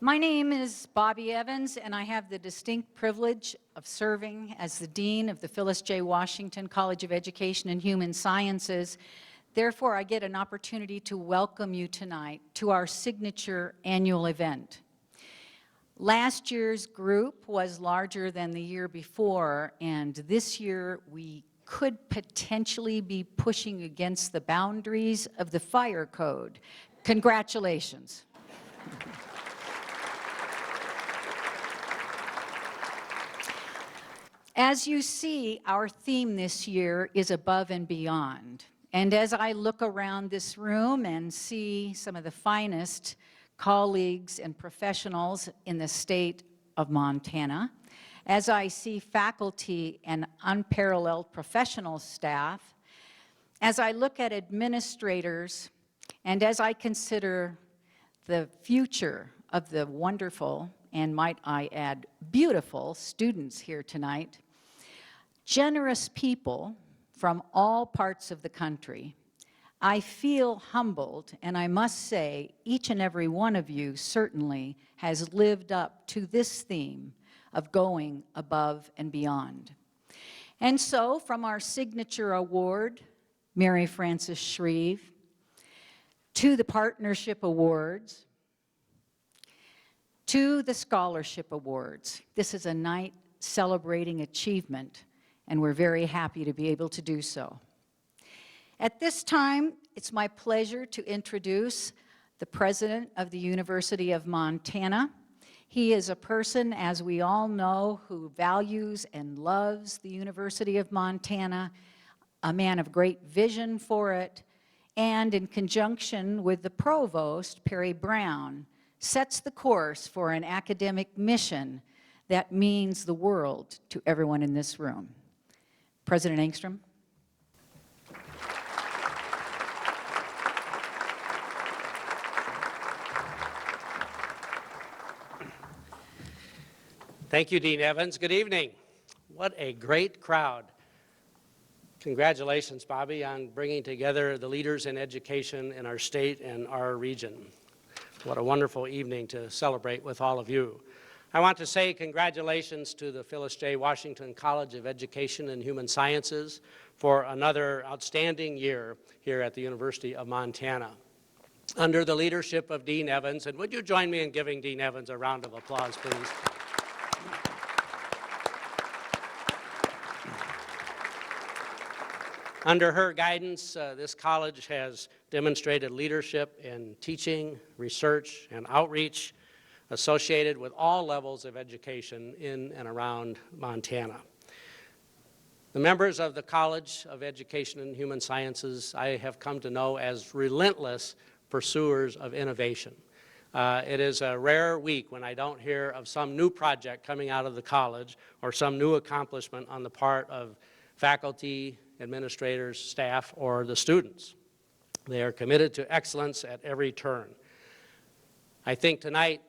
My name is Bobby Evans, and I have the distinct privilege of serving as the Dean of the Phyllis J. Washington College of Education and Human Sciences. Therefore, I get an opportunity to welcome you tonight to our signature annual event. Last year's group was larger than the year before, and this year we could potentially be pushing against the boundaries of the fire code. Congratulations. As you see, our theme this year is above and beyond. And as I look around this room and see some of the finest colleagues and professionals in the state of Montana, as I see faculty and unparalleled professional staff, as I look at administrators, and as I consider the future of the wonderful, and might I add, beautiful students here tonight, generous people from all parts of the country, I feel humbled, and I must say each and every one of you certainly has lived up to this theme of going above and beyond. And so from our signature award, Mary Frances Shreve, to the Partnership Awards, to the Scholarship Awards, this is a night celebrating achievement, and we're very happy to be able to do so. At this time, it's my pleasure to introduce the President of the University of Montana. He is a person, as we all know, who values and loves the University of Montana, a man of great vision for it, and in conjunction with the Provost, Perry Brown, sets the course for an academic mission that means the world to everyone in this room. President Engstrom. Thank you, Dean Evans. Good evening. What a great crowd. Congratulations, Bobby, on bringing together the leaders in education in our state and our region. What a wonderful evening to celebrate with all of you. I want to say congratulations to the Phyllis J. Washington College of Education and Human Sciences for another outstanding year here at the University of Montana. Under the leadership of Dean Evans, and would you join me in giving Dean Evans a round of applause, please? Under her guidance, this college has demonstrated leadership in teaching, research, and outreach associated with all levels of education in and around Montana. The members of the College of Education and Human Sciences I have come to know as relentless pursuers of innovation. It is a rare week when I don't hear of some new project coming out of the college or some new accomplishment on the part of faculty, administrators, staff, or the students. They are committed to excellence at every turn. I think tonight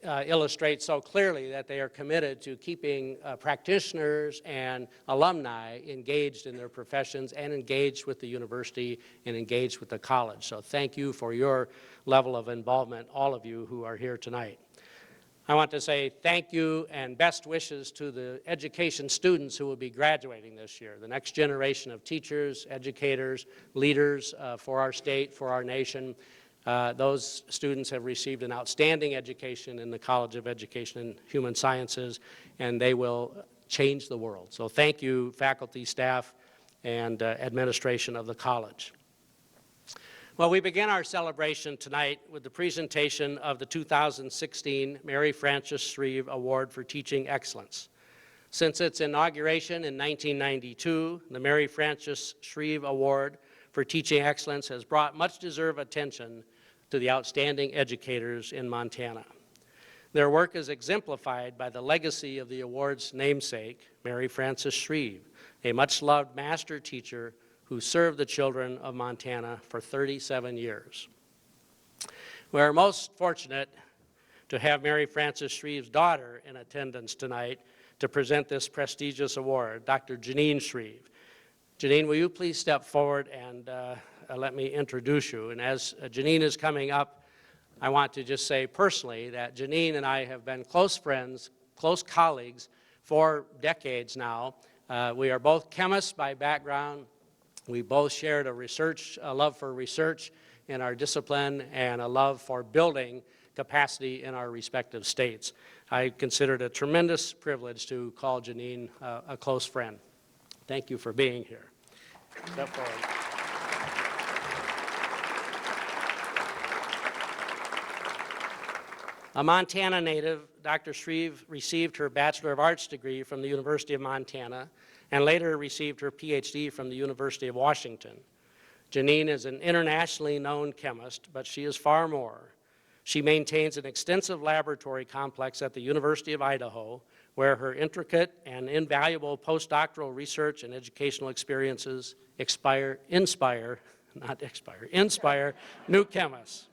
illustrates so clearly that they are committed to keeping practitioners and alumni engaged in their professions and engaged with the university and engaged with the college. So thank you for your level of involvement, all of you who are here tonight. I want to say thank you and best wishes to the education students who will be graduating this year, the next generation of teachers, educators, leaders for our state, for our nation. Those students have received an outstanding education in the College of Education and Human Sciences, and they will change the world. So thank you, faculty, staff, and administration of the college. Well, we begin our celebration tonight with the presentation of the 2016 Mary Frances Shreve Award for Teaching Excellence. Since its inauguration in 1992, the Mary Frances Shreve Award for Teaching Excellence has brought much deserved attention to the outstanding educators in Montana. Their work is exemplified by the legacy of the award's namesake, Mary Frances Shreve, a much-loved master teacher who served the children of Montana for 37 years. We are most fortunate to have Mary Frances Shreve's daughter in attendance tonight to present this prestigious award, Dr. Janine Shreve. Janine, will you please step forward and let me introduce you? And as Janine is coming up, I want to just say personally that Janine and I have been close friends, close colleagues for decades now. We are both chemists by background. We both shared a love for research in our discipline and a love for building capacity in our respective states. I consider it a tremendous privilege to call Janine a close friend. Thank you for being here. Step forward. A Montana native, Dr. Shreve received her Bachelor of Arts degree from the University of Montana and later received her PhD from the University of Washington. Janine is an internationally known chemist, but she is far more. She maintains an extensive laboratory complex at the University of Idaho, where her intricate and invaluable postdoctoral research and educational experiences inspire new chemists.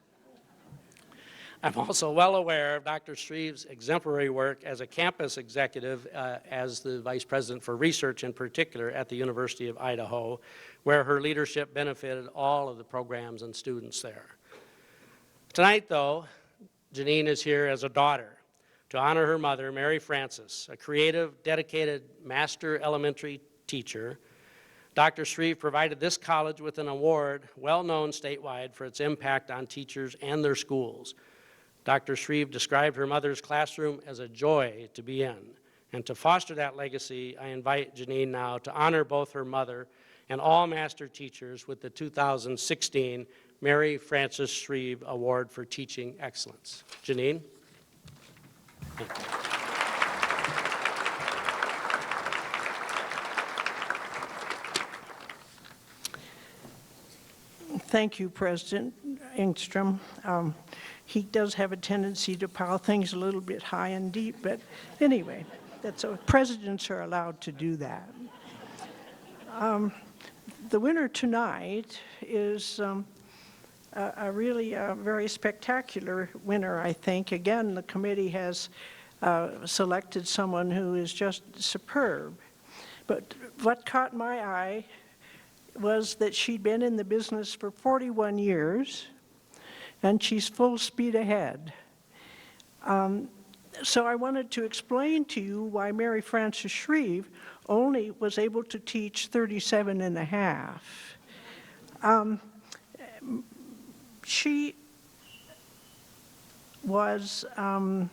I'm also well aware of Dr. Shreve's exemplary work as a campus executive as the Vice President for Research in particular at the University of Idaho, where her leadership benefited all of the programs and students there. Tonight, though, Janine is here as a daughter to honor her mother, Mary Frances, a creative, dedicated master elementary teacher. Dr. Shreve provided this college with an award well known statewide for its impact on teachers and their schools. Dr. Shreve described her mother's classroom as a joy to be in. And to foster that legacy, I invite Janine now to honor both her mother and all master teachers with the 2016 Mary Frances Shreve Award for Teaching Excellence. Janine? Thank you. Thank you, President Engstrom. He does have a tendency to pile things a little bit high and deep, but anyway, presidents are allowed to do that. The winner tonight is a really very spectacular winner, I think. Again, the committee has selected someone who is just superb. But what caught my eye was that she'd been in the business for 41 years, and she's full speed ahead. So I wanted to explain to you why Mary Frances Shreve only was able to teach 37 and a half. She was, in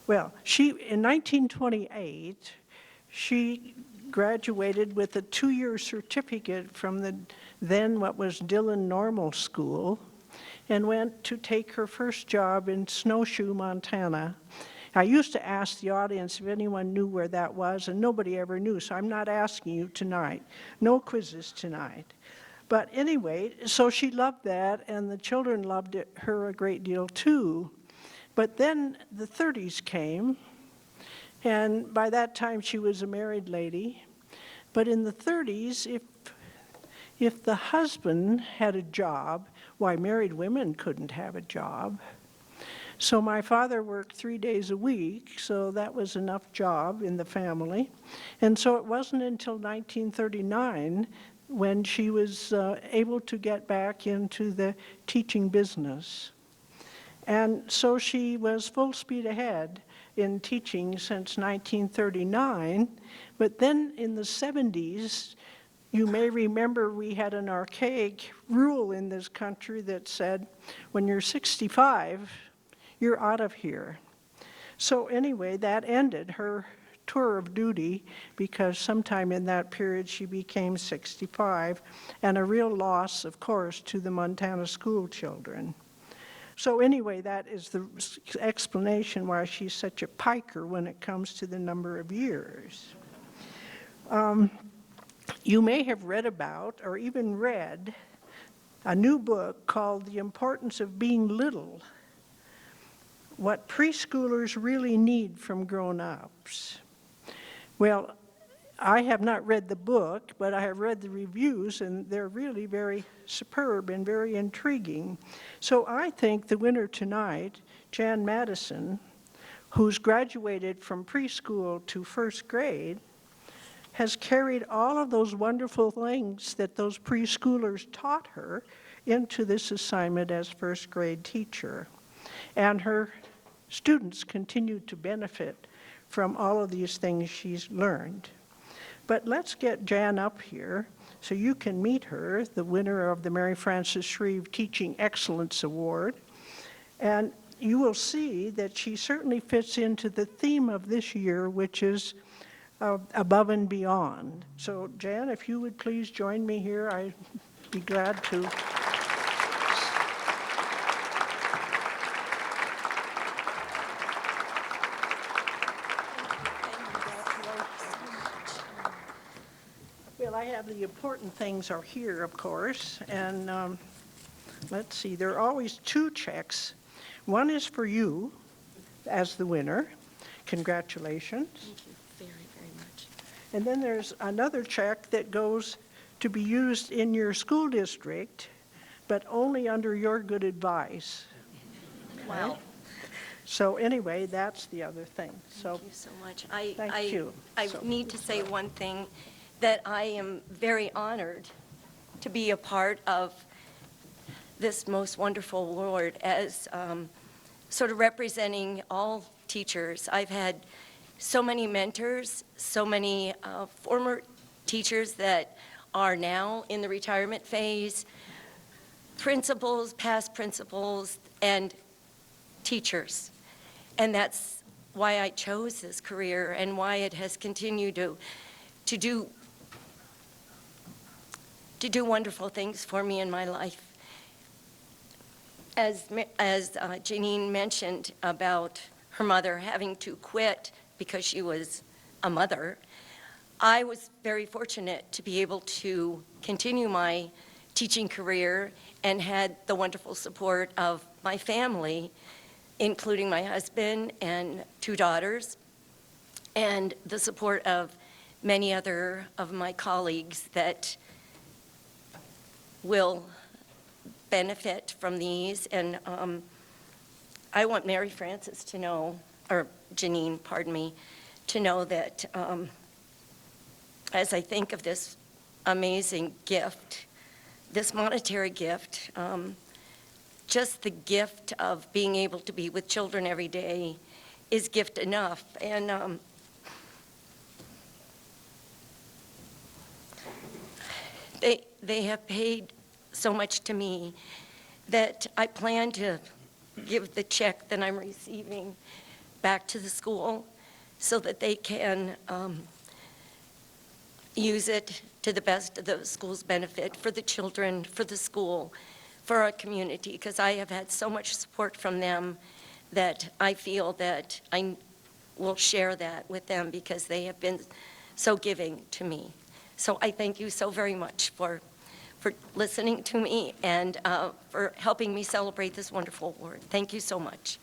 1928, she graduated with a 2-year certificate from the then what was Dillon Normal School, and went to take her first job in Snowshoe, Montana. I used to ask the audience if anyone knew where that was, and nobody ever knew, so I'm not asking you tonight. No quizzes tonight. But anyway, so she loved that, and the children loved her a great deal too. But then the 30s came, and by that time she was a married lady. But in the 30s, if the husband had a job, why, married women couldn't have a job. So my father worked 3 days a week, so that was enough job in the family. And so it wasn't until 1939 when she was able to get back into the teaching business. And so she was full speed ahead in teaching since 1939, but then in the 70s, you may remember we had an archaic rule in this country that said, when you're 65, you're out of here. So anyway, that ended her tour of duty because sometime in that period she became 65, and a real loss, of course, to the Montana school children. So anyway, that is the explanation why she's such a piker when it comes to the number of years. You may have read about, or even read, a new book called The Importance of Being Little, What Preschoolers Really Need from Grown-Ups. Well, I have not read the book, but I have read the reviews, and they're really very superb and very intriguing. So I think the winner tonight, Jan Madison, who's graduated from preschool to first grade, has carried all of those wonderful things that those preschoolers taught her into this assignment as first grade teacher. And her students continue to benefit from all of these things she's learned. But let's get Jan up here so you can meet her, the winner of the Mary Frances Shreve Teaching Excellence Award. And you will see that she certainly fits into the theme of this year, which is above and beyond. So Jan, if you would please join me here, I'd be glad to. Well, I have the important things are here, of course, and let's see, there are always two checks. One is for you as the winner. Congratulations. Thank you very, very much. And then there's another check that goes to be used in your school district, but only under your good advice. Wow. So anyway, that's the other thing. So Thank you so much. Thank you. I So- need to say one thing, that I am very honored to be a part of this most wonderful award as sort of representing all teachers. I've had so many mentors, so many former teachers that are now in the retirement phase, principals, past principals, and teachers. And that's why I chose this career and why it has continued to do wonderful things for me in my life. As Janine mentioned about her mother having to quit because she was a mother, I was very fortunate to be able to continue my teaching career and had the wonderful support of my family, including my husband and 2 daughters, and the support of many other of my colleagues that will benefit from these. And I want Mary Frances to know, or Janine, pardon me, to know that as I think of this amazing gift, this monetary gift, just the gift of being able to be with children every day is gift enough. And they have paid so much to me that I plan to give the check that I'm receiving back to the school so that they can use it to the best of the school's benefit for the children, for the school, for our community, because I have had so much support from them that I feel that I will share that with them because they have been so giving to me. So I thank you so very much for listening to me and for helping me celebrate this wonderful award. Thank you so much.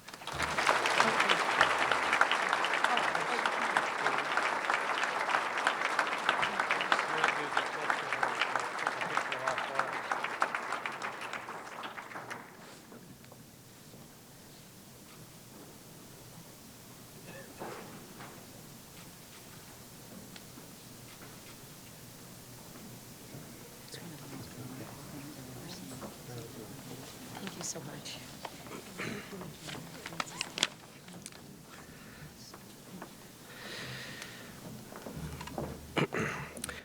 Thank you so much.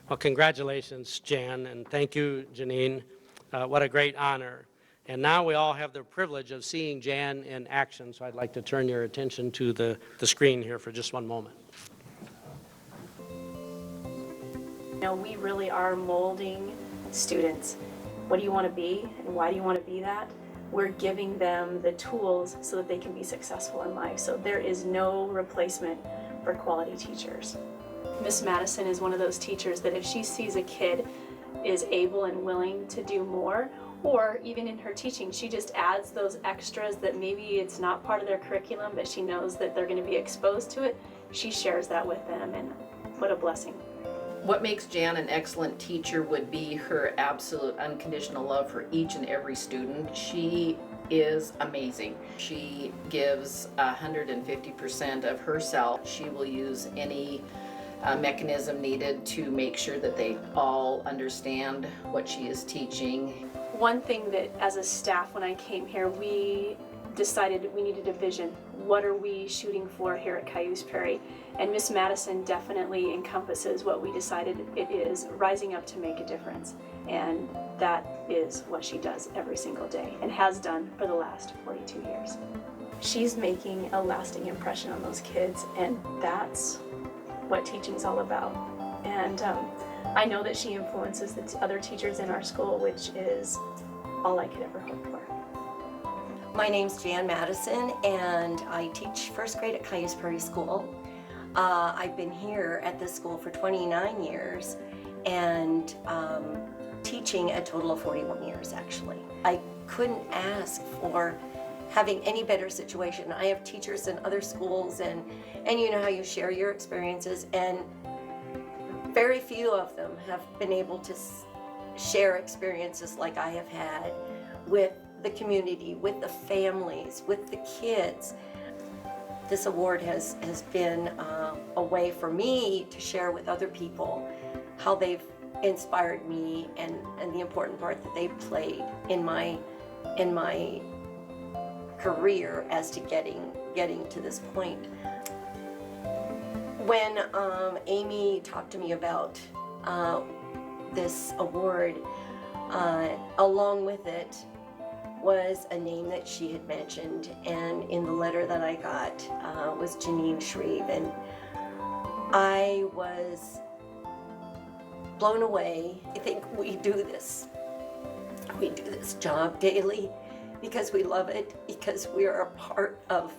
Well, congratulations, Jan, and thank you, Janine. What a great honor. And now we all have the privilege of seeing Jan in action, so I'd like to turn your attention to the screen here for just one moment. You know, we really are molding students. What do you want to be and why do you want to be that? We're giving them the tools so that they can be successful in life. So there is no replacement for quality teachers. Miss Madison is one of those teachers that if she sees a kid is able and willing to do more, or even in her teaching, she just adds those extras that maybe it's not part of their curriculum, but she knows that they're going to be exposed to it. She shares that with them, and what a blessing. What makes Jan an excellent teacher would be her absolute unconditional love for each and every student. She is amazing. She gives 150% of herself. She will use any mechanism needed to make sure that they all understand what she is teaching. One thing that as a staff when I came here, we decided we needed a vision. What are we shooting for here at COEHS Prairie? And Miss Madison definitely encompasses what we decided it is, rising up to make a difference. And that is what she does every single day and has done for the last 42 years. She's making a lasting impression on those kids, and that's what teaching's all about. And I know that she influences the other teachers in our school, which is all I could ever hope for. My name's Jan Madison, and I teach first grade at COEHS Prairie School. I've been here at this school for 29 years and teaching a total of 41 years, actually. I couldn't ask for having any better situation. I have teachers in other schools, and you know how you share your experiences, and very few of them have been able to share experiences like I have had with the community, with the families, with the kids. This award has been a way for me to share with other people how they've inspired me and the important part that they've played in my career as to getting to this point. When Amy talked to me about this award, along with it was a name that she had mentioned, and in the letter that I got was Janine Shreve, and I was blown away. I think we do this job daily because we love it, because we are a part of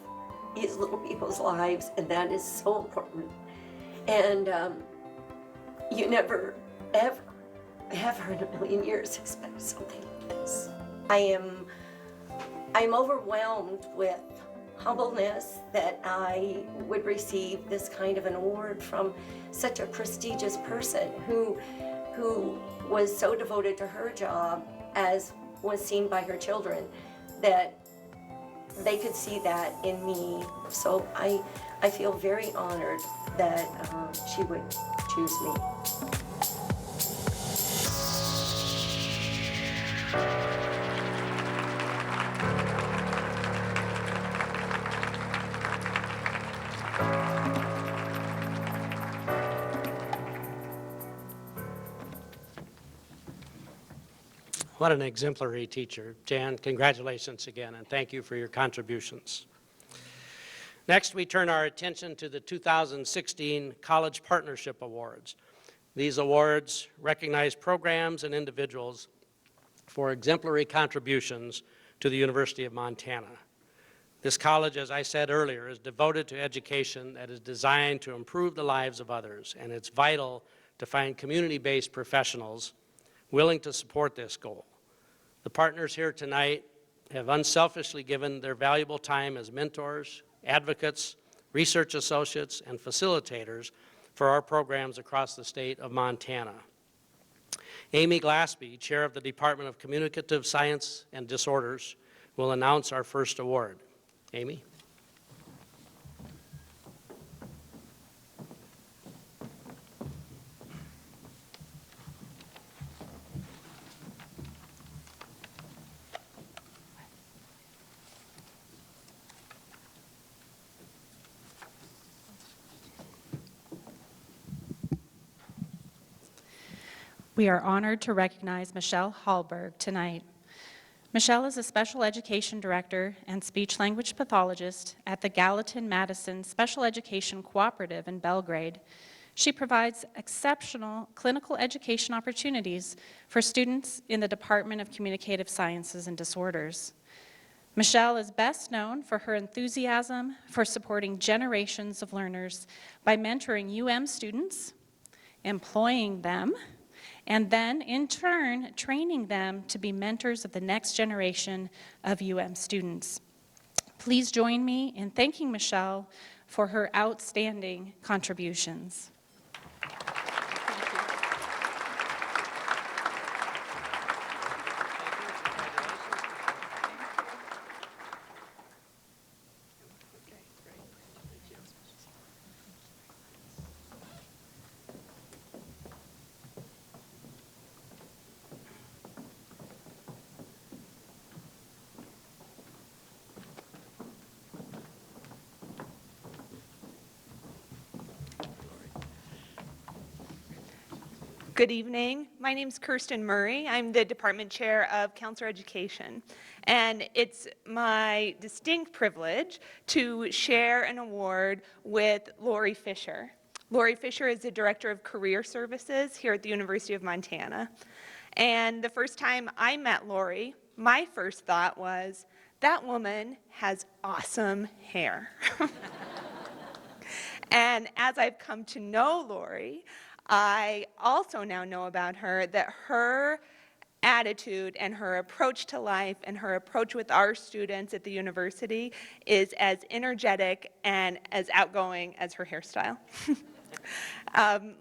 these little people's lives, and that is so important. And you never, ever in a million years expect something like this. I'm overwhelmed with humbleness that I would receive this kind of an award from such a prestigious person who was so devoted to her job, as was seen by her children, that they could see that in me. So I feel very honored that she would choose me. What an exemplary teacher. Jan, congratulations again, and thank you for your contributions. Next, we turn our attention to the 2016 College Partnership Awards. These awards recognize programs and individuals for exemplary contributions to the University of Montana. This college, as I said earlier, is devoted to education that is designed to improve the lives of others, and it's vital to find community-based professionals willing to support this goal. The partners here tonight have unselfishly given their valuable time as mentors, advocates, research associates, and facilitators for our programs across the state of Montana. Amy Glaspie, Chair of the Department of Communicative Science and Disorders, will announce our first award. Amy? We are honored to recognize Michelle Hallberg tonight. Michelle is a special education director and speech-language pathologist at the Gallatin-Madison Special Education Cooperative in Belgrade. She provides exceptional clinical education opportunities for students in the Department of Communicative Sciences and Disorders. Michelle is best known for her enthusiasm for supporting generations of learners by mentoring UM students, employing them, and then, in turn, training them to be mentors of the next generation of UM students. Please join me in thanking Michelle for her outstanding contributions. Good evening. My name's Kirsten Murray. I'm the Department Chair of Counselor Education. And it's my distinct privilege to share an award with Lori Fisher. Lori Fisher is the Director of Career Services here at the University of Montana. And the first time I met Lori, my first thought was, that woman has awesome hair. And as I've come to know Lori, I also now know about her that her attitude and her approach to life and her approach with our students at the university is as energetic and as outgoing as her hairstyle.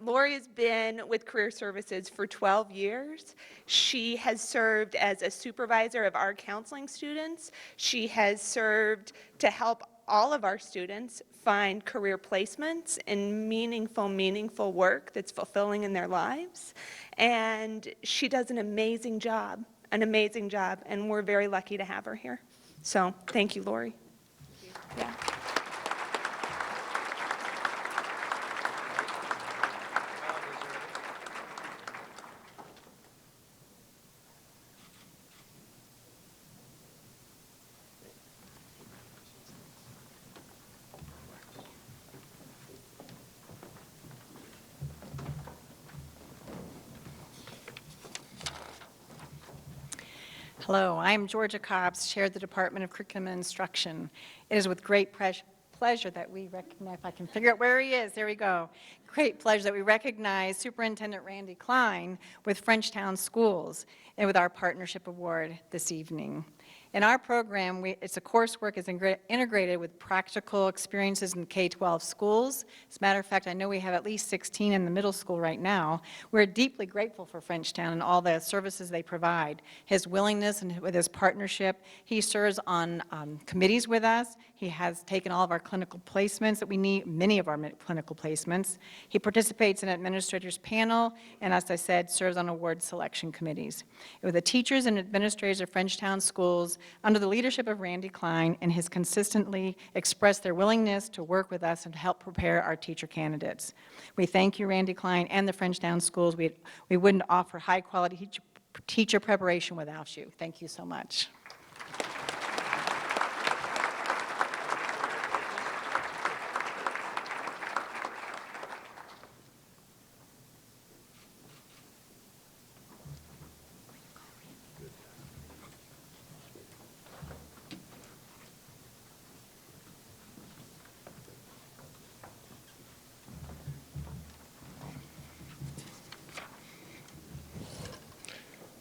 Lori has been with Career Services for 12 years. She has served as a supervisor of our counseling students. She has served to help all of our students find career placements and meaningful work that's fulfilling in their lives. And she does an amazing job, and we're very lucky to have her here. So thank you, Lori. Yeah. Hello, I'm Georgia Cobbs, Chair of the Department of Curriculum and Instruction. It is with great pleasure that we recognize, if I can figure out where he is, there we go. Great pleasure that we recognize Superintendent Randy Klein with Frenchtown Schools and with our partnership award this evening. In our program, it's a coursework is integrated with practical experiences in K-12 schools. As a matter of fact, I know we have at least 16 in the middle school right now. We're deeply grateful for Frenchtown and all the services they provide. His willingness and with his partnership, he serves on committees with us. He has taken all of our clinical placements that we need, many of our clinical placements. He participates in administrators panel, and as I said, serves on award selection committees. With the teachers and administrators of Frenchtown Schools, under the leadership of Randy Klein, and has consistently expressed their willingness to work with us and to help prepare our teacher candidates. We thank you, Randy Klein, and the Frenchtown Schools. We wouldn't offer high-quality teacher preparation without you. Thank you so much.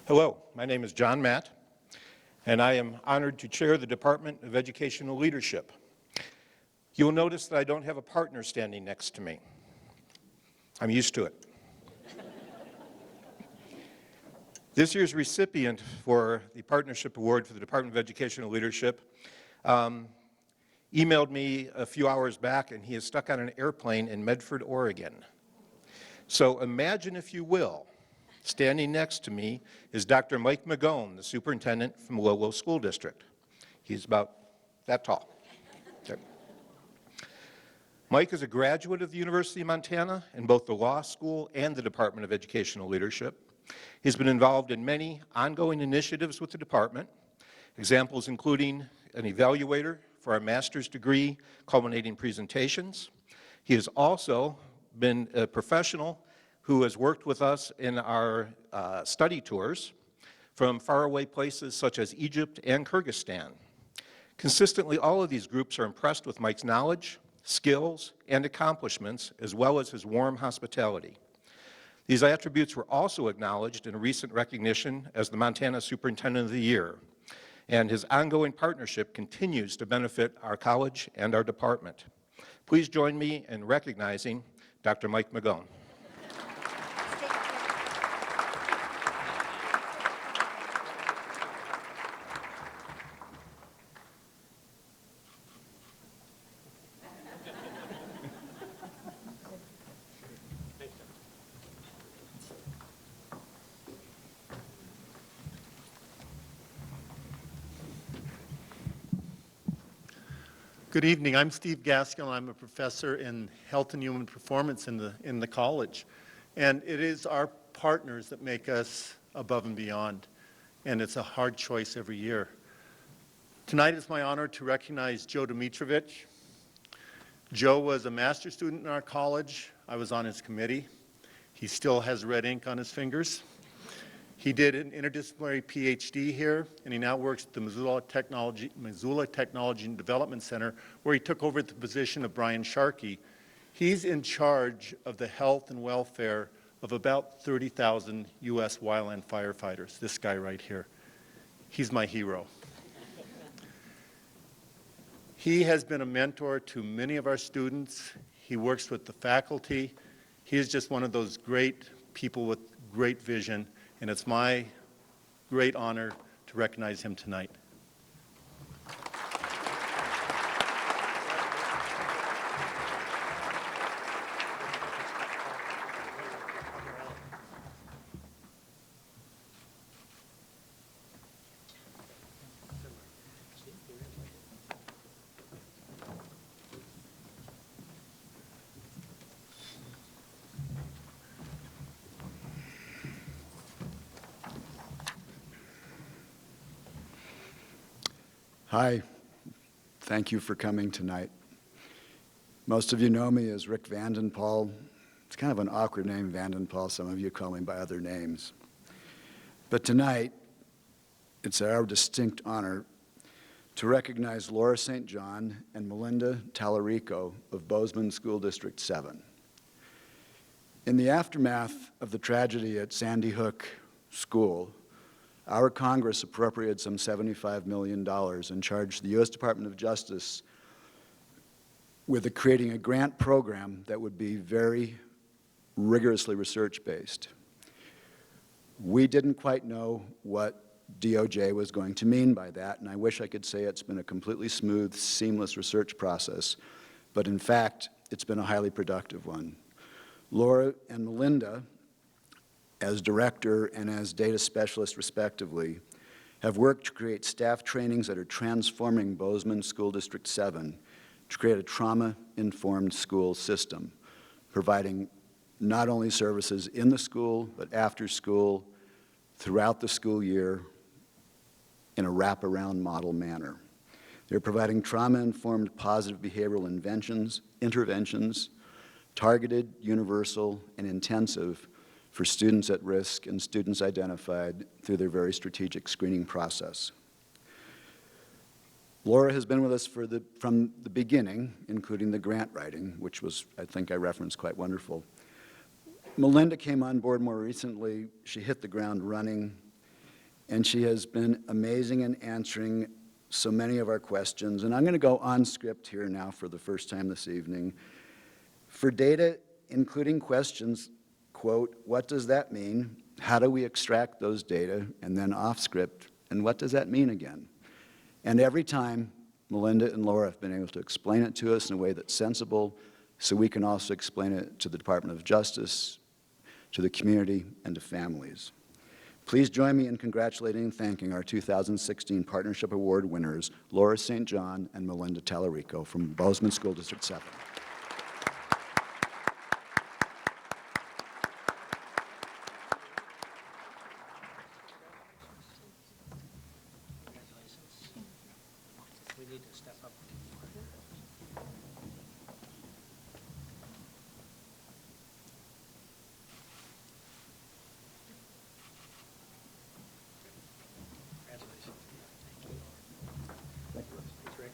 Hello, my name is John Matt, and I am honored to chair the Department of Educational Leadership. You'll notice that I don't have a partner standing next to me. I'm used to it. This year's recipient for the Partnership Award for the Department of Educational Leadership emailed me a few hours back, and he is stuck on an airplane in Medford, Oregon. So imagine, if you will, standing next to me is Dr. Mike Magone, the superintendent from Lowell School District. He's about that tall. Okay. Mike is a graduate of the University of Montana in both the law school and the Department of Educational Leadership. He's been involved in many ongoing initiatives with the department, examples including an evaluator for our master's degree culminating presentations. He has also been a professional who has worked with us in our study tours from faraway places such as Egypt and Kyrgyzstan. Consistently, all of these groups are impressed with Mike's knowledge, skills, and accomplishments, as well as his warm hospitality. These attributes were also acknowledged in a recent recognition as the Montana Superintendent of the Year, and his ongoing partnership continues to benefit our college and our department. Please join me in recognizing Dr. Mike Magone. Good evening. I'm Steve Gaskell. I'm a professor in health and human performance in the college. And it is our partners that make us above and beyond, and it's a hard choice every year. Tonight it's my honor to recognize Joe Dimitrovich. Joe was a master's student in our college. I was on his committee. He still has red ink on his fingers. He did an interdisciplinary PhD here, and he now works at the Missoula Technology and Development Center, where he took over the position of Brian Sharkey. He's in charge of the health and welfare of about 30,000 U.S. wildland firefighters, this guy right here. He's my hero. He has been a mentor to many of our students. He works with the faculty. He is just one of those great people with great vision, and it's my great honor to recognize him tonight. Hi, thank you for coming tonight. Most of you know me as Rick Vandenpaul. It's kind of an awkward name, Vandenpaul. Some of you call me by other names. But tonight, it's our distinct honor to recognize Laura St. John and Melinda Tallarico of Bozeman School District 7. In the aftermath of the tragedy at Sandy Hook School, our Congress appropriated some $75 million and charged the U.S. Department of Justice with creating a grant program that would be very rigorously research-based. We didn't quite know what DOJ was going to mean by that, and I wish I could say it's been a completely smooth, seamless research process, but in fact, it's been a highly productive one. Laura and Melinda, as director and as data specialist respectively, have worked to create staff trainings that are transforming Bozeman School District 7 to create a trauma-informed school system, providing not only services in the school, but after school, throughout the school year, in a wraparound model manner. They're providing trauma-informed positive behavioral interventions, targeted, universal, and intensive for students at risk and students identified through their very strategic screening process. Laura has been with us from the beginning, including the grant writing, which was, I think I referenced, quite wonderful. Melinda came on board more recently. She hit the ground running, and she has been amazing in answering so many of our questions. And I'm going to go on script here now for the first time this evening. For data, including questions, quote, what does that mean? How do we extract those data? And then off script, and what does that mean again? And every time, Melinda and Laura have been able to explain it to us in a way that's sensible, so we can also explain it to the Department of Justice, to the community, and to families. Please join me in congratulating and thanking our 2016 Partnership Award winners, Laura St. John and Melinda Tallarico from Bozeman School District 7. We need to step up. Congratulations. Thank you. Thanks, Rick.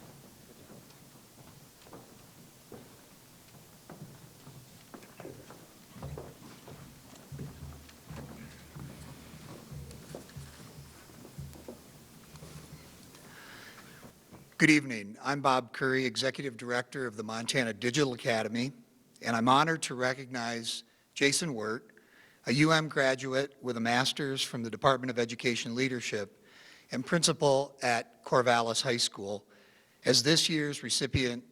Good evening. I'm Bob Curry, Executive Director of the Montana Digital Academy, and I'm honored to recognize Jason Wirt, a UM graduate with a master's from the Department of Education Leadership and principal at Corvallis High School, as this year's recipient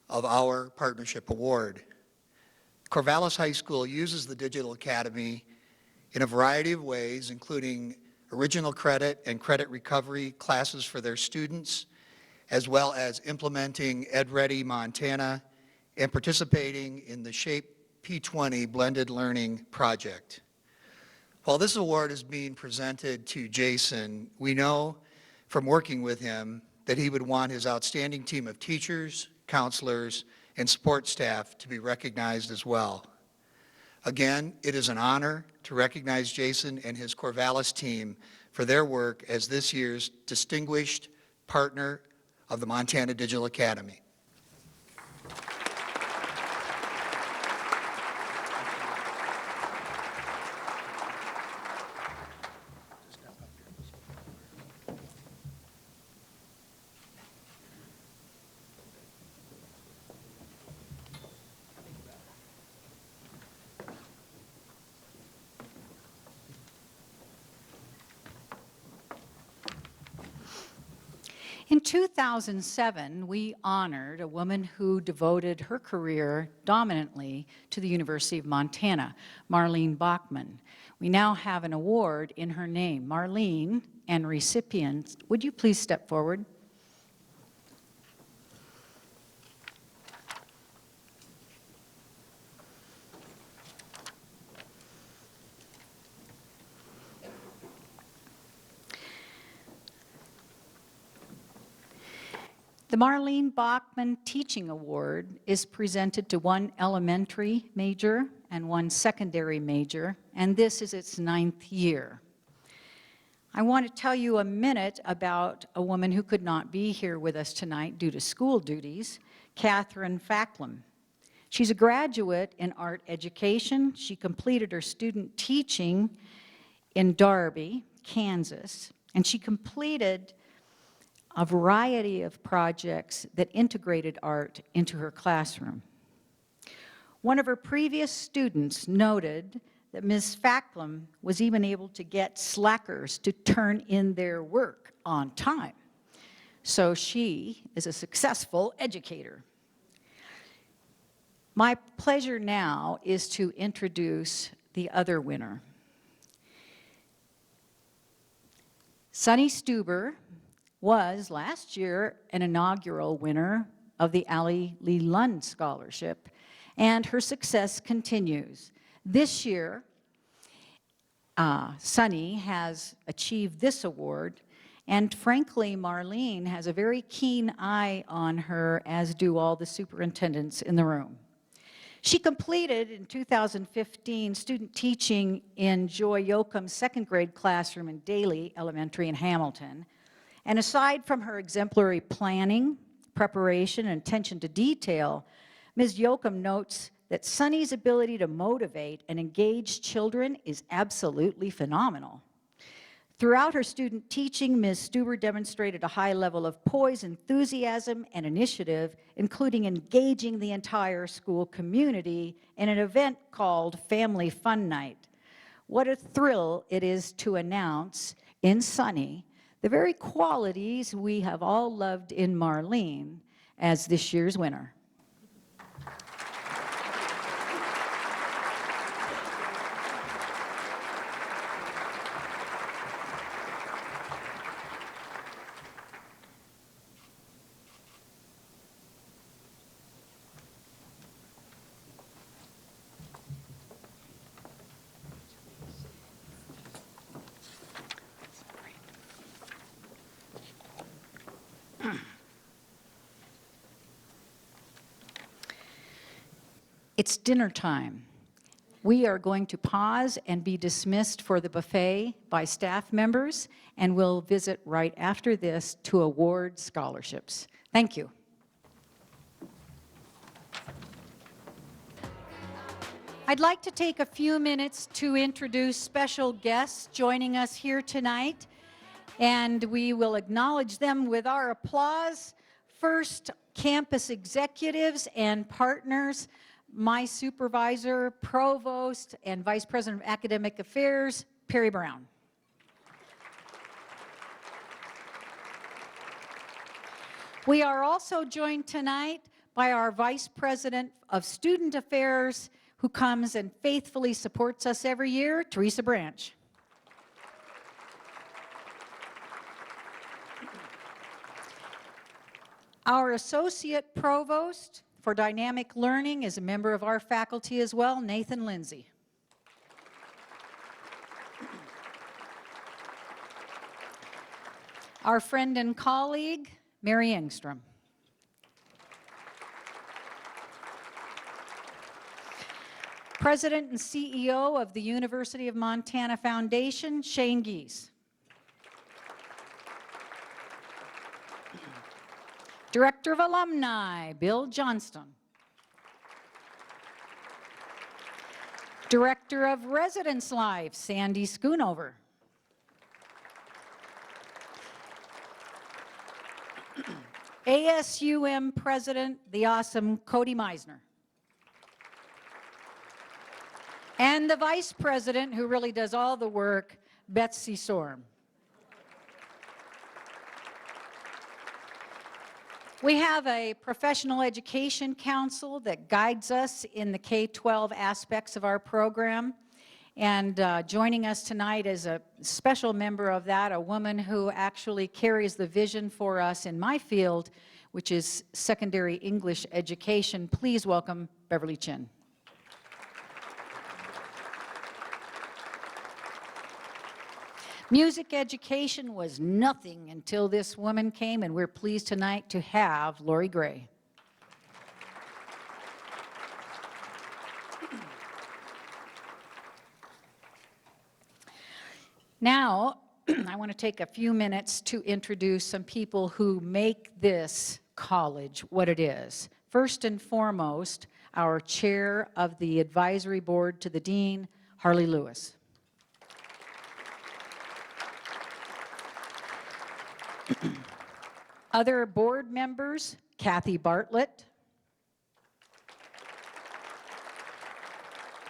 of our Partnership Award. Corvallis High School uses the Digital Academy in a variety of ways, including original credit and credit recovery classes for their students, as well as implementing EdReady Montana and participating in the SHAPE P20 blended learning project. While this award is being presented to Jason, we know from working with him that he would want his outstanding team of teachers, counselors, and support staff to be recognized as well. Again, it is an honor to recognize Jason and his Corvallis team for their work as this year's Distinguished Partner of the Montana Digital Academy. In 2007, we honored a woman who devoted her career dominantly to the University of Montana, Marlene Bachman. We now have an award in her name. Marlene and recipients, would you please step forward? The Marlene Bachman Teaching Award is presented to one elementary major and one secondary major, and this is its 9th year. I want to tell you a minute about a woman who could not be here with us tonight due to school duties, Catherine Facklum. She's a graduate in art education. She completed her student teaching in Darby, Kansas, and she completed a variety of projects that integrated art into her classroom. One of her previous students noted that Ms. Facklum was even able to get slackers to turn in their work on time. So she is a successful educator. My pleasure now is to introduce the other winner. Sunny Stuber was last year an inaugural winner of the Allie Lee Lund Scholarship, and her success continues. This year, Sunny has achieved this award, and frankly, Marlene has a very keen eye on her, as do all the superintendents in the room. She completed in 2015 student teaching in Joy Yoakum's second grade classroom in Daly Elementary in Hamilton. And aside from her exemplary planning, preparation, and attention to detail, Ms. Yoakum notes that Sunny's ability to motivate and engage children is absolutely phenomenal. Throughout her student teaching, Ms. Stuber demonstrated a high level of poise, enthusiasm, and initiative, including engaging the entire school community in an event called Family Fun Night. What a thrill it is to announce in Sunny the very qualities we have all loved in Marlene as this year's winner. It's dinner time. We are going to pause and be dismissed for the buffet by staff members, and we'll visit right after this to award scholarships. Thank you. I'd like to take a few minutes to introduce special guests joining us here tonight, and we will acknowledge them with our applause. First, campus executives and partners, my supervisor, provost, and vice president of academic affairs, Perry Brown. We are also joined tonight by our vice president of student affairs, who comes and faithfully supports us every year, Teresa Branch. Our associate provost for dynamic learning is a member of our faculty as well, Nathan Lindsay. Our friend and colleague, Mary Engstrom. President and CEO of the University of Montana Foundation, Shane Gies. Director of Alumni, Bill Johnston. Director of Residence Life, Sandy Schoonover. ASUM President, the awesome Cody Meisner. And the Vice President, who really does all the work, Betsy Sorm. We have a professional education council that guides us in the K-12 aspects of our program. And joining us tonight is a special member of that, a woman who actually carries the vision for us in my field, which is secondary English education. Please welcome Beverly Chin. Music education was nothing until this woman came, and we're pleased tonight to have Lori Gray. Now, I want to take a few minutes to introduce some people who make this college what it is. First and foremost, our chair of the advisory board to the dean, Harley Lewis. Other board members, Kathy Bartlett,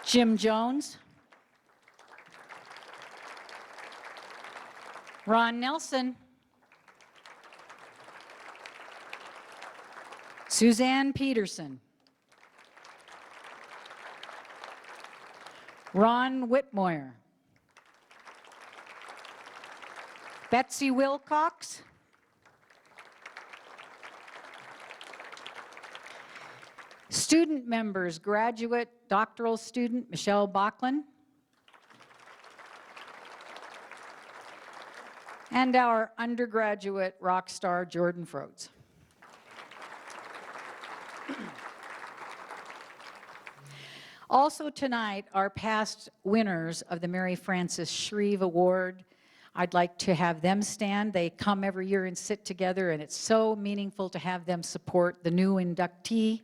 Jim Jones, Ron Nelson, Suzanne Peterson, Ron Whitmoyer, Betsy Wilcox, student members, graduate doctoral student Michelle Bachlan, and our undergraduate rock star Jordan Frodes. Also tonight, our past winners of the Mary Frances Shreve Award. I'd like to have them stand. They come every year and sit together, and it's so meaningful to have them support the new inductee.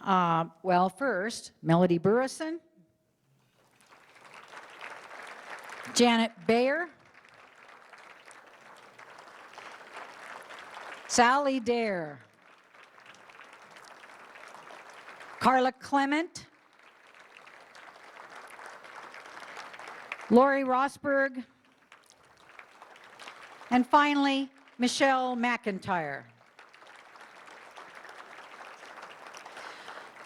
Well, first, Melody Burrison, Janet Bayer, Sally Dare, Carla Clement, Lori Rosberg, and finally, Michelle McIntyre.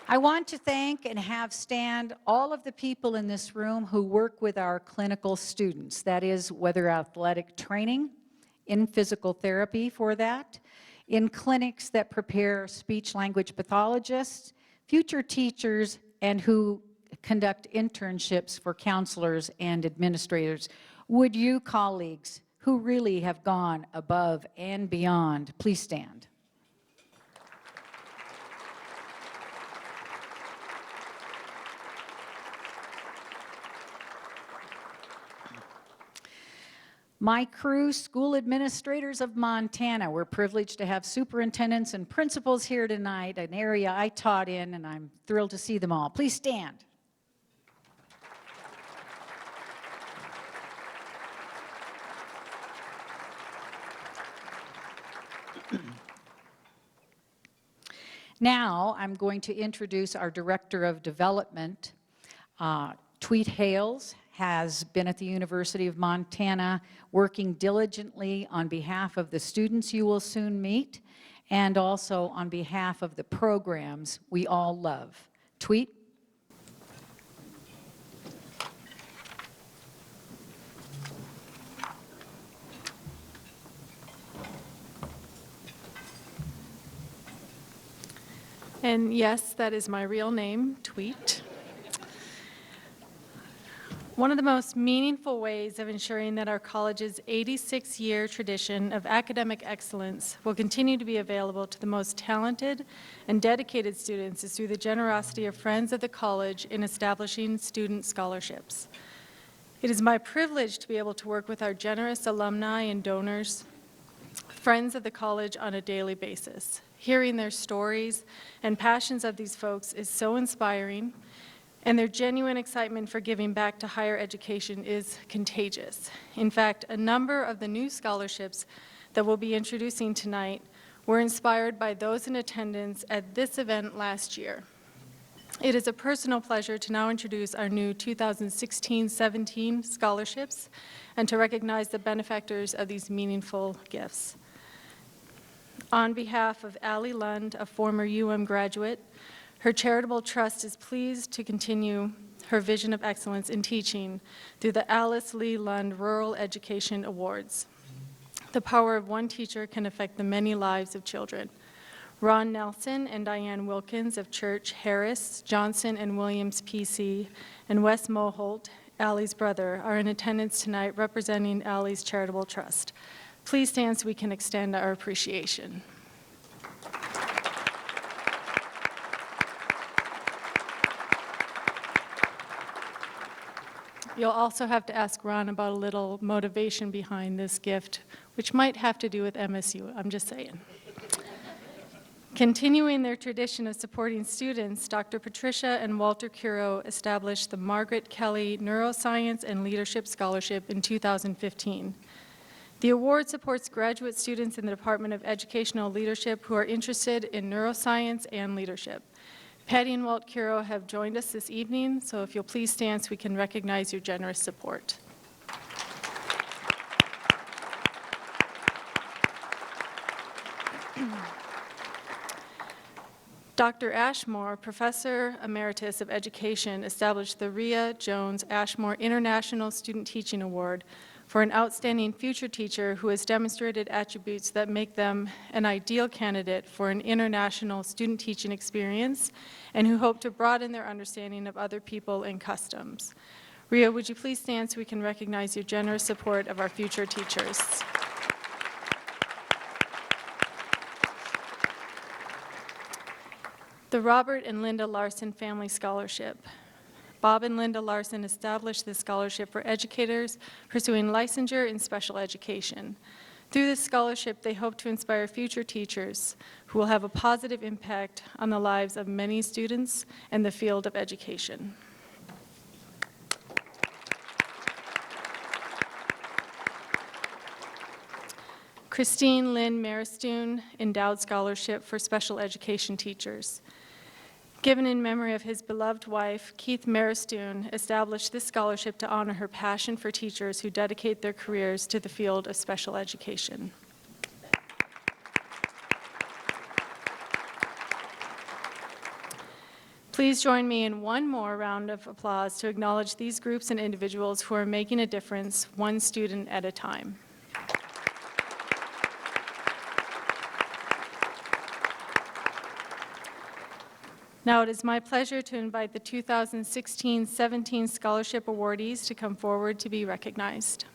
I want to thank and have stand all of the people in this room who work with our clinical students. That is, whether athletic training, in physical therapy for that, in clinics that prepare speech-language pathologists, future teachers, and who conduct internships for counselors and administrators. Would you, colleagues, who really have gone above and beyond, please stand. My crew, school administrators of Montana, we're privileged to have superintendents and principals here tonight, an area I taught in, and I'm thrilled to see them all. Please stand. Now, I'm going to introduce our Director of Development. Tweet Hales has been at the University of Montana working diligently on behalf of the students you will soon meet, and also on behalf of the programs we all love. Tweet. And yes, that is my real name, Tweet. One of the most meaningful ways of ensuring that our college's 86-year tradition of academic excellence will continue to be available to the most talented and dedicated students is through the generosity of friends of the college in establishing student scholarships. It is my privilege to be able to work with our generous alumni and donors, friends of the college, on a daily basis. Hearing their stories and passions of these folks is so inspiring, and their genuine excitement for giving back to higher education is contagious. In fact, a number of the new scholarships that we'll be introducing tonight were inspired by those in attendance at this event last year. It is a personal pleasure to now introduce our new 2016-17 scholarships and to recognize the benefactors of these meaningful gifts. On behalf of Allie Lund, a former graduate, her charitable trust is pleased to continue her vision of excellence in teaching through the Alice Lee Lund Rural Education Awards. The power of one teacher can affect the many lives of children. Ron Nelson and Diane Wilkins of Church, Harris, Johnson and Williams PC, and Wes Moholt, Allie's brother, are in attendance tonight representing Allie's Charitable Trust. Please stand so we can extend our appreciation. You'll also have to ask Ron about a little motivation behind this gift, which might have to do with MSU, I'm just saying. Continuing their tradition of supporting students, Dr. Patricia and Walter Curo established the Margaret Kelly Neuroscience and Leadership Scholarship in 2015. The award supports graduate students in the Department of Educational Leadership who are interested in neuroscience and leadership. Patty and Walt Curo have joined us this evening, so if you'll please stand so we can recognize your generous support. Dr. Ashmore, Professor Emeritus of Education, established the Rhea Jones Ashmore International Student Teaching Award for an outstanding future teacher who has demonstrated attributes that make them an ideal candidate for an international student teaching experience and who hope to broaden their understanding of other people and customs. Rhea, would you please stand so we can recognize your generous support of our future teachers? The Robert and Linda Larson Family Scholarship. Bob and Linda Larson established this scholarship for educators pursuing licensure in special education. Through this scholarship, they hope to inspire future teachers who will have a positive impact on the lives of many students and the field of education. Christine Lynn Maristoon Endowed Scholarship for Special Education Teachers. Given in memory of his beloved wife, Keith Maristoon established this scholarship to honor her passion for teachers who dedicate their careers to the field of special education. Please join me in one more round of applause to acknowledge these groups and individuals who are making a difference one student at a time. Now it is my pleasure to invite the 2016-17 scholarship awardees to come forward to be recognized.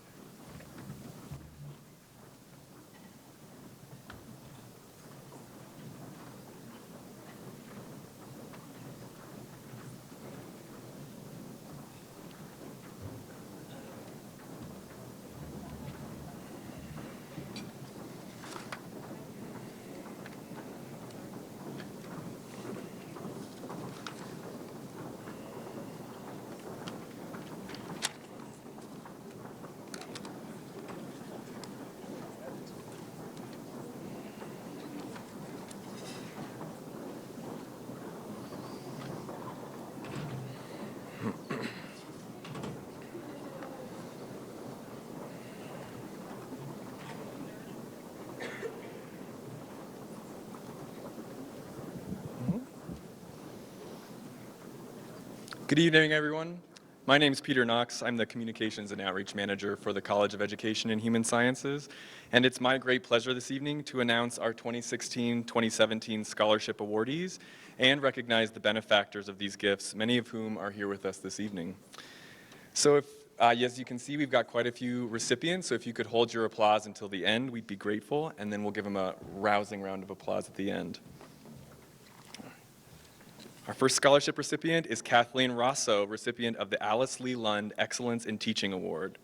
Good evening, everyone. My name is Peter Knox. I'm the Communications and Outreach Manager for the College of Education and Human Sciences, and it's my great pleasure this evening to announce our 2016-2017 scholarship awardees and recognize the benefactors of these gifts, many of whom are here with us this evening. So if, as you can see, we've got quite a few recipients, so if you could hold your applause until the end, we'd be grateful, and then we'll give them a rousing round of applause at the end. Our first scholarship recipient is Kathleen Rosso, recipient of the Alice Lee Lund Excellence in Teaching Award.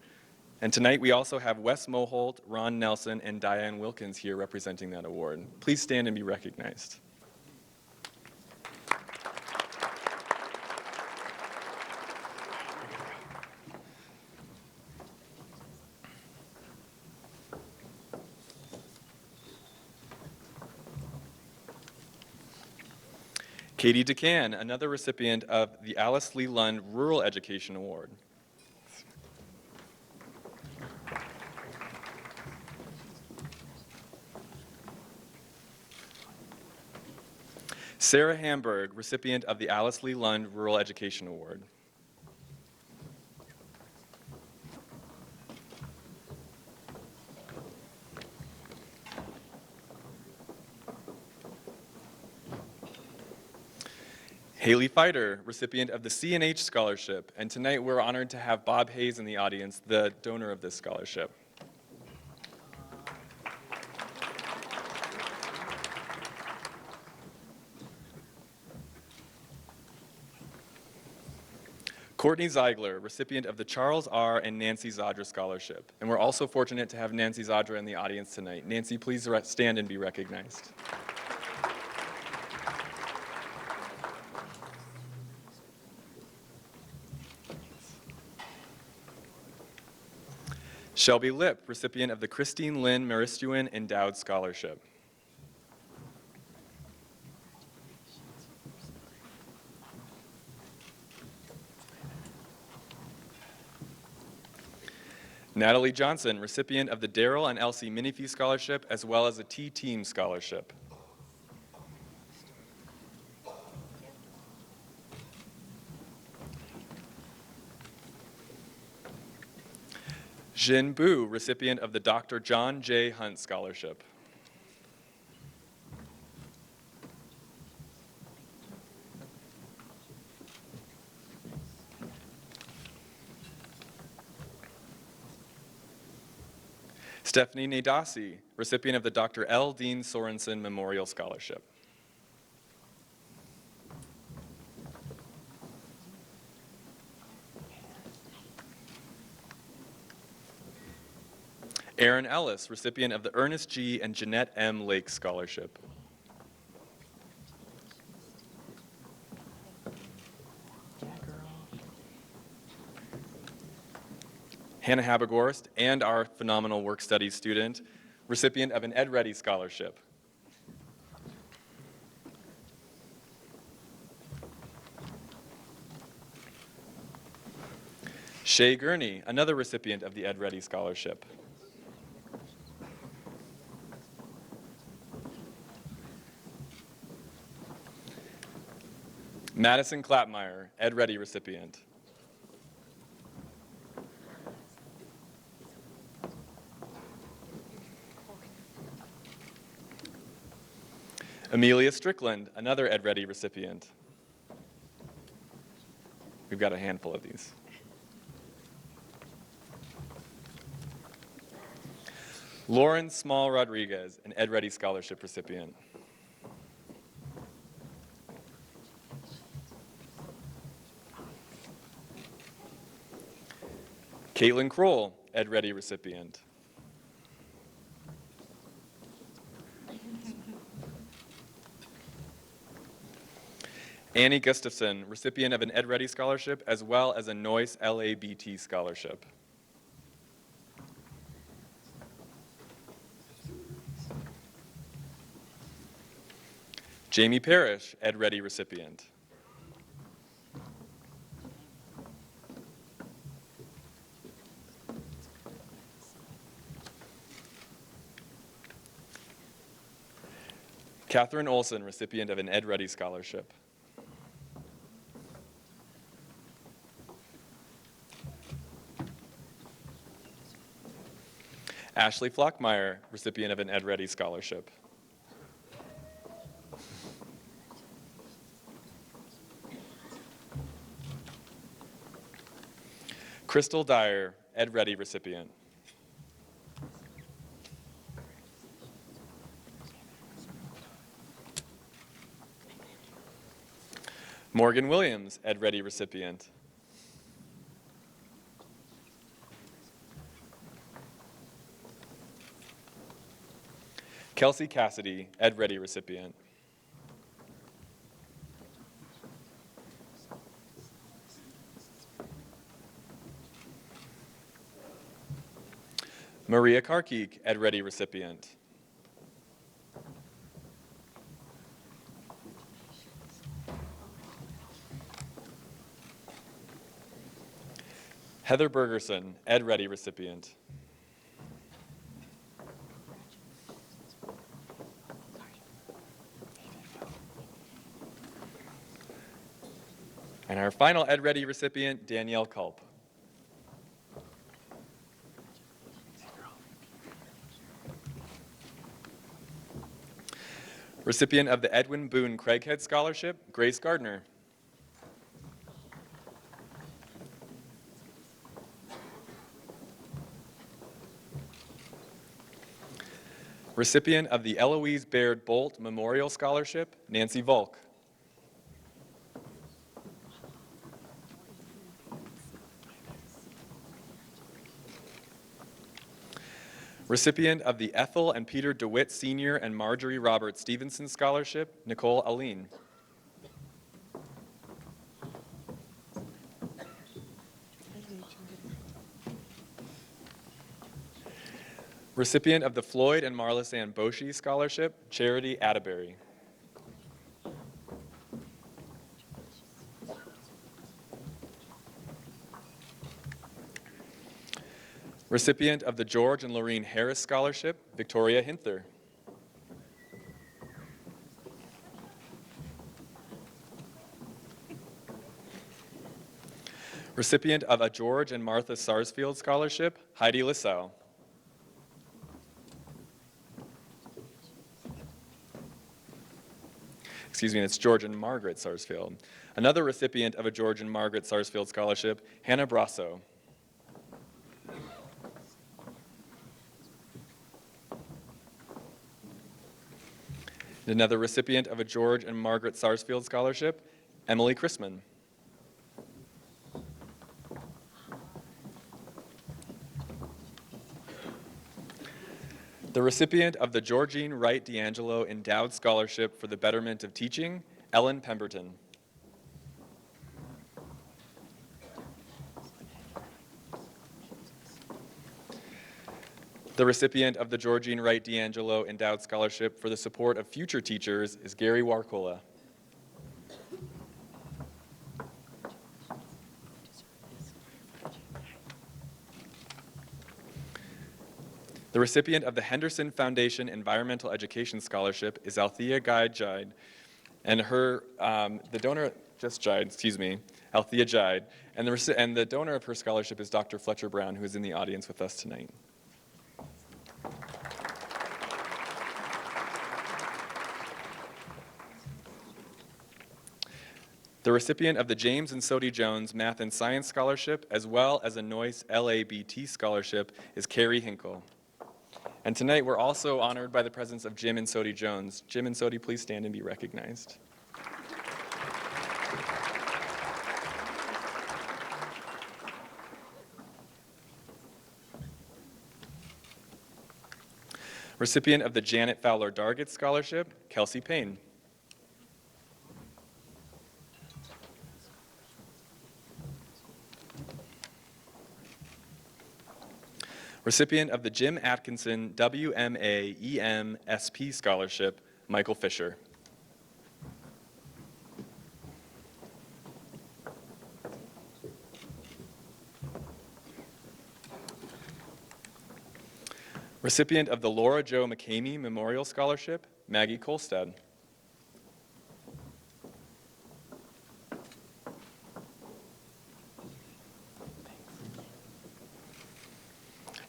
And tonight we also have Wes Moholt, Ron Nelson, and Diane Wilkins here representing that award. Please stand and be recognized. Katie DeCan, another recipient of the Alice Lee Lund Rural Education Award. Sarah Hamburg, recipient of the Alice Lee Lund Rural Education Award. Haley Fighter, recipient of the CNH Scholarship, and tonight we're honored to have Bob Hayes in the audience, the donor of this scholarship. Courtney Zeigler, recipient of the Charles R. and Nancy Zadra Scholarship, and we're also fortunate to have Nancy Zadra in the audience tonight. Nancy, please stand and be recognized. Shelby Lipp, recipient of the Christine Lynn Maristuin Endowed Scholarship. Natalie Johnson, recipient of the Darrell and Elsie Minifee Scholarship, as well as a T-Team Scholarship. Jin Bu, recipient of the Dr. John J. Hunt Scholarship. Stephanie Nadasi, recipient of the Dr. L. Dean Sorensen Memorial Scholarship. Aaron Ellis, recipient of the Ernest G. and Jeanette M. Lake Scholarship. Hannah Habegorst, and our phenomenal work studies student, recipient of an Ed Ready Scholarship. Shay Gurney, another recipient of the Ed Ready Scholarship. Madison Clapmeyer, Ed Ready recipient. Amelia Strickland, another Ed Ready recipient. We've got a handful of these. Lauren Small Rodriguez, an Ed Ready Scholarship recipient. Caitlin Kroll, Ed Ready recipient. Annie Gustafson, recipient of an Ed Ready Scholarship as well as a Noyce LABT Scholarship. Jamie Parrish, Ed Ready recipient. Catherine Olson, recipient of an Ed Ready Scholarship. Ashley Flockmeyer, recipient of an Ed Ready Scholarship. Crystal Dyer, Ed Ready recipient. Morgan Williams, Ed Ready recipient. Kelsey Cassidy, Ed Ready recipient. Maria Karkik, Ed Ready recipient. Heather Bergerson, Ed Ready recipient. And our final Ed Ready recipient, Danielle Culp. Recipient of the Edwin Boone Craighead Scholarship, Grace Gardner. Recipient of the Eloise Baird Bolt Memorial Scholarship, Nancy Volk. Recipient of the Ethel and Peter DeWitt Sr. and Marjorie Robert Stevenson Scholarship, Nicole Aline. Recipient of the Floyd and Marla Ann Boshi Scholarship, Charity Atterbury. Recipient of the George and Lorene Harris Scholarship, Victoria Hinther. Recipient of a George and Martha Sarsfield Scholarship, Heidi Lissau. Excuse me, it's George and Margaret Sarsfield. Another recipient of a George and Margaret Sarsfield Scholarship, Hannah Brasso. Another recipient of a George and Margaret Sarsfield Scholarship, Emily Chrisman. The recipient of the Georgine Wright D'Angelo Endowed Scholarship for the Betterment of Teaching, Ellen Pemberton. The recipient of the Georgine Wright D'Angelo Endowed Scholarship for the Support of Future Teachers is Gary Warkola. The recipient of the Henderson Foundation Environmental Education Scholarship is Althea Guy Jide, and her, the donor, just Jide, excuse me, Althea Jide, and the donor of her scholarship is Dr. Fletcher Brown, who is in the audience with us tonight. The recipient of the James and Sodie Jones Math and Science Scholarship, as well as a Noyce LABT Scholarship, is Carrie Hinkle. And tonight we're also honored by the presence of Jim and Sodie Jones. Jim and Sodie, please stand and be recognized. Recipient of the Janet Fowler Dargett Scholarship, Kelsey Payne. Recipient of the Jim Atkinson WMA EM SP Scholarship, Michael Fisher. Recipient of the Laura Jo McCamey Memorial Scholarship, Maggie Kolstad.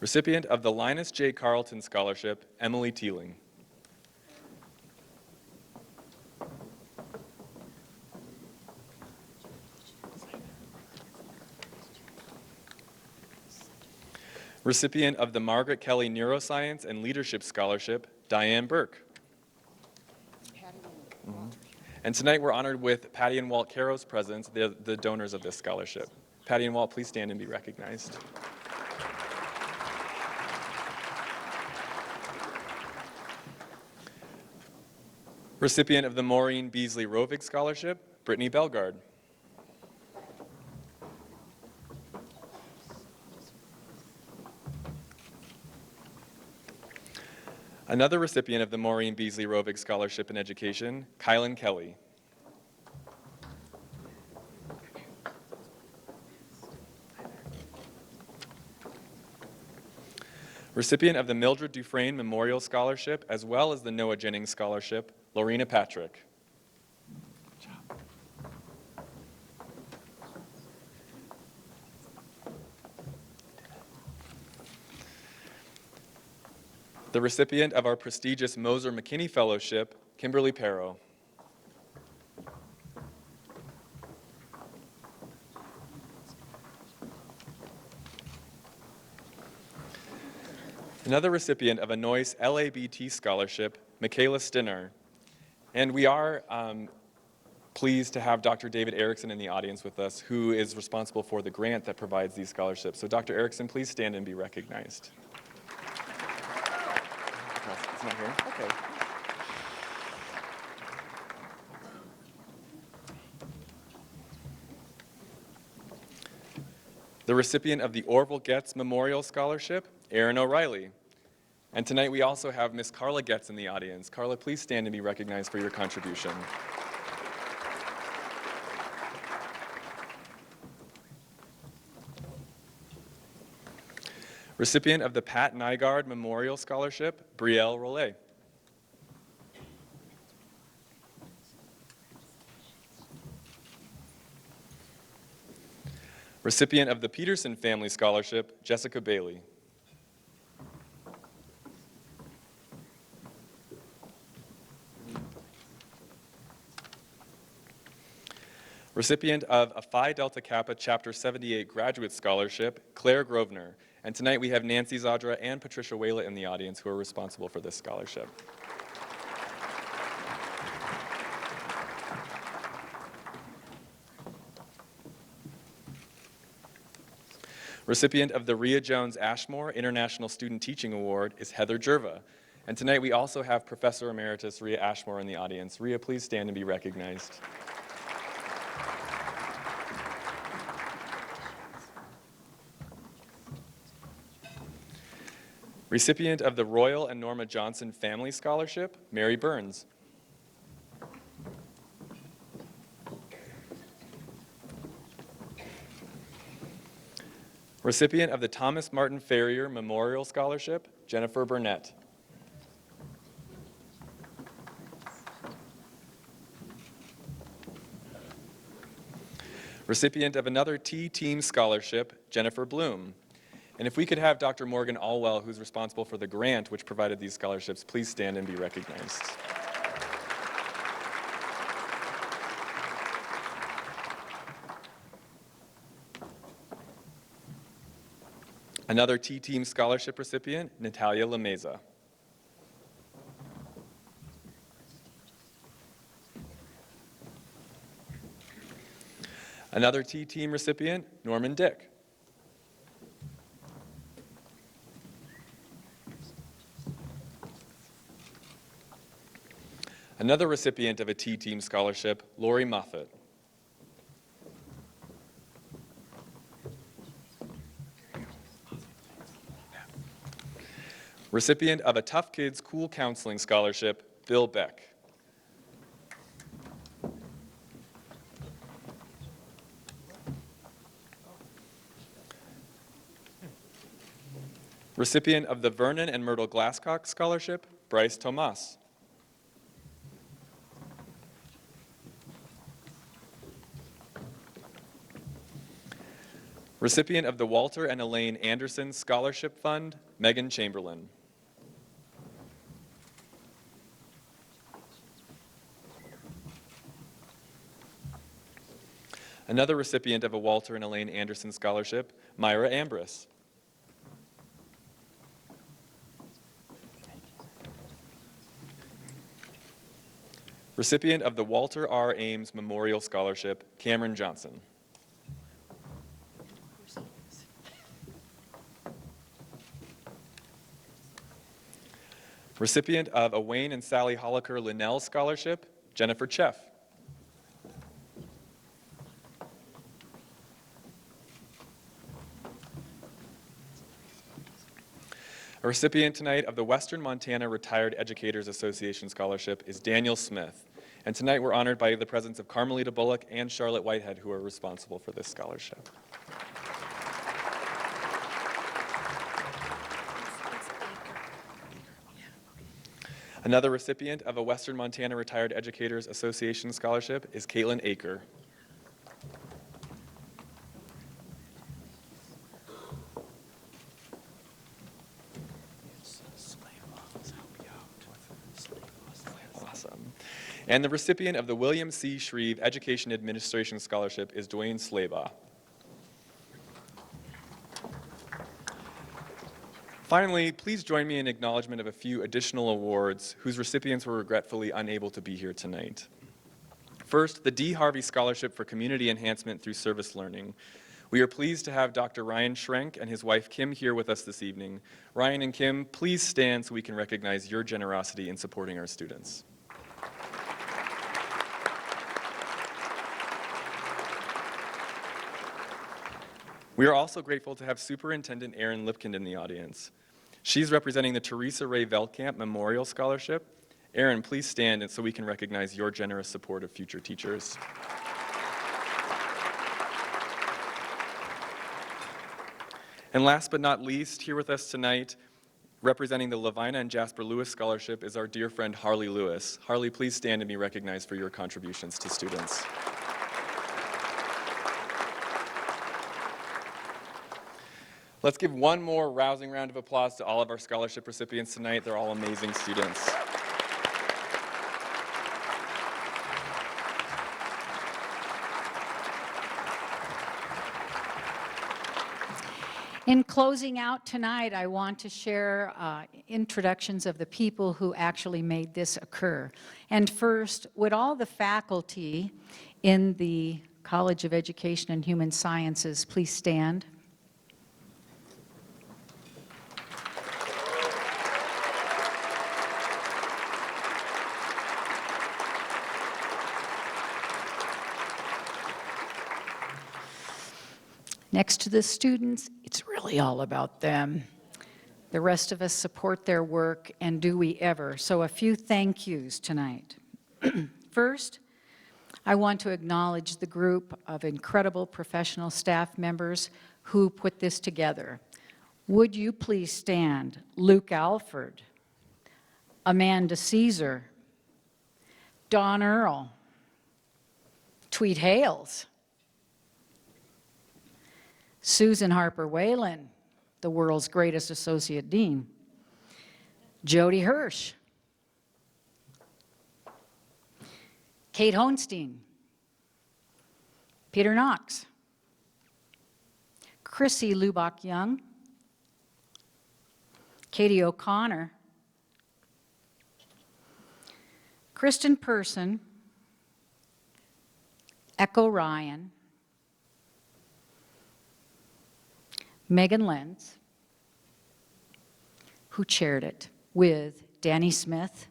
Recipient of the Linus J. Carlton Scholarship, Emily Teeling. Recipient of the Margaret Kelly Neuroscience and Leadership Scholarship, Diane Burke. And tonight we're honored with Patty and Walt Caro's presence, the donors of this scholarship. Patty and Walt, please stand and be recognized. Recipient of the Maureen Beasley Rovig Scholarship, Brittany Belgard. Another recipient of the Maureen Beasley Rovig Scholarship in Education, Kylan Kelly. Recipient of the Mildred Dufresne Memorial Scholarship, as well as the Noah Jennings Scholarship, Lorena Patrick. The recipient of our prestigious Moser McKinney Fellowship, Kimberly Perro. Another recipient of a Noyce LABT Scholarship, Michaela Stinner. And we are pleased to have Dr. David Erickson in the audience with us, who is responsible for the grant that provides these scholarships. So Dr. Erickson, please stand and be recognized. It's not here? Okay. The recipient of the Orville Getz Memorial Scholarship, Erin O'Reilly. And tonight we also have Miss Carla Getz in the audience. Carla, please stand and be recognized for your contribution. Recipient of the Pat Nygaard Memorial Scholarship, Brielle Rollet. Recipient of the Peterson Family Scholarship, Jessica Bailey. Recipient of a Phi Delta Kappa Chapter 78 Graduate Scholarship, Claire Grosvenor. And tonight we have Nancy Zadra and Patricia Whala in the audience who are responsible for this scholarship. Recipient of the Rhea Jones Ashmore International Student Teaching Award is Heather Jerva. And tonight we also have Professor Emeritus Rhea Ashmore in the audience. Rhea, please stand and be recognized. Recipient of the Royal and Norma Johnson Family Scholarship, Mary Burns. Recipient of the Thomas Martin Farrier Memorial Scholarship, Jennifer Burnett. Recipient of another T-Team Scholarship, Jennifer Bloom. And if we could have Dr. Morgan Allwell, who's responsible for the grant which provided these scholarships, please stand and be recognized. Another T-Team Scholarship recipient, Natalia Lameza. Another T-Team recipient, Norman Dick. Another recipient of a T-Team Scholarship, Lori Moffett. Recipient of a Tough Kids Cool Counseling Scholarship, Bill Beck. Recipient of the Vernon and Myrtle Glasscock Scholarship, Bryce Tomas. Recipient of the Walter and Elaine Anderson Scholarship Fund, Megan Chamberlain. Another recipient of a Walter and Elaine Anderson Scholarship, Myra Ambrose. Recipient of the Walter R. Ames Memorial Scholarship, Cameron Johnson. Recipient of a Wayne and Sally Holliker Linnell Scholarship, Jennifer Cheff. A recipient tonight of the Western Montana Retired Educators Association Scholarship is Daniel Smith. And tonight we're honored by the presence of Carmelita Bullock and Charlotte Whitehead, who are responsible for this scholarship. Another recipient of a Western Montana Retired Educators Association Scholarship is Caitlin Aker. Awesome. And the recipient of the William C. Shreve Education Administration Scholarship is Dwayne Slabaugh. Finally, please join me in acknowledgement of a few additional awards whose recipients were regretfully unable to be here tonight. First, the D. Harvey Scholarship for Community Enhancement through Service Learning. We are pleased to have Dr. Ryan Schrenk and his wife Kim here with us this evening. Ryan and Kim, please stand so we can recognize your generosity in supporting our students. We are also grateful to have Superintendent Erin Lipkind in the audience. She's representing the Teresa Ray Veldkamp Memorial Scholarship. Erin, please stand so we can recognize your generous support of future teachers. And last but not least, here with us tonight, representing the Lavina and Jasper Lewis Scholarship is our dear friend Harley Lewis. Harley, please stand and be recognized for your contributions to students. Let's give one more rousing round of applause to all of our scholarship recipients tonight. They're all amazing students. In closing out tonight, I want to share introductions of the people who actually made this occur. And first, would all the faculty in the College of Education and Human Sciences please stand? Next to the students, it's really all about them. The rest of us support their work, and do we ever. So a few thank yous tonight. First, I want to acknowledge the group of incredible professional staff members who put this together. Would you please stand? Luke Alford, Amanda Caesar, Don Earl, Tweet Hales, Susan Harper Whalen, the world's greatest associate dean, Jody Hirsch, Kate Honstein, Peter Knox, Chrissy Lubach-Young, Katie O'Connor, Kristen Person, Echo Ryan, Megan Lenz, who chaired it, with Danny Smith.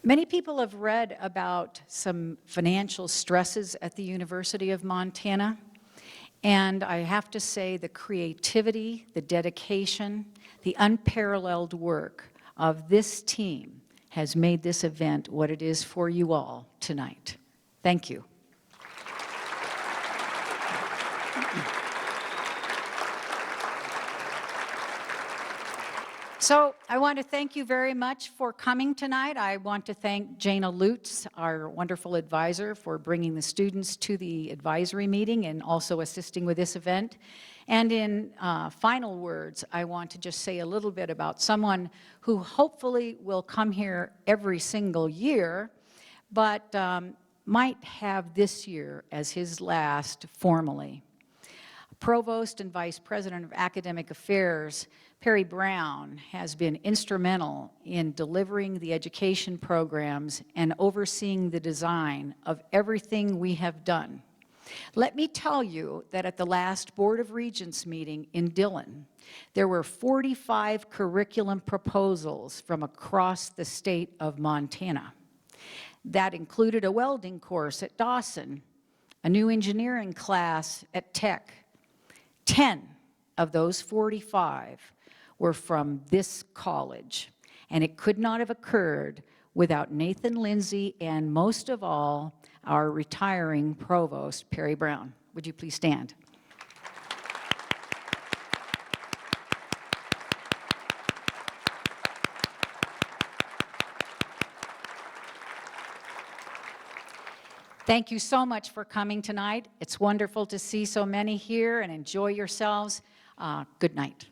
Many people have read about some financial stresses at the University of Montana, and I have to say the creativity, the dedication, the unparalleled work of this team has made this event what it is for you all tonight. Thank you. So I want to thank you very much for coming tonight. I want to thank Jana Lutz, our wonderful advisor, for bringing the students to the advisory meeting and also assisting with this event. And in final words, I want to just say a little bit about someone who hopefully will come here every single year, but might have this year as his last formally. Provost and Vice President of Academic Affairs, Perry Brown, has been instrumental in delivering the education programs and overseeing the design of everything we have done. Let me tell you that at the last Board of Regents meeting in Dillon, there were 45 curriculum proposals from across the state of Montana. That included a welding course at Dawson, a new engineering class at Tech. 10 of those 45 were from this college, and it could not have occurred without Nathan Lindsay and, most of all, our retiring provost, Perry Brown. Would you please stand? Thank you so much for coming tonight. It's wonderful to see so many here, and enjoy yourselves. Good night.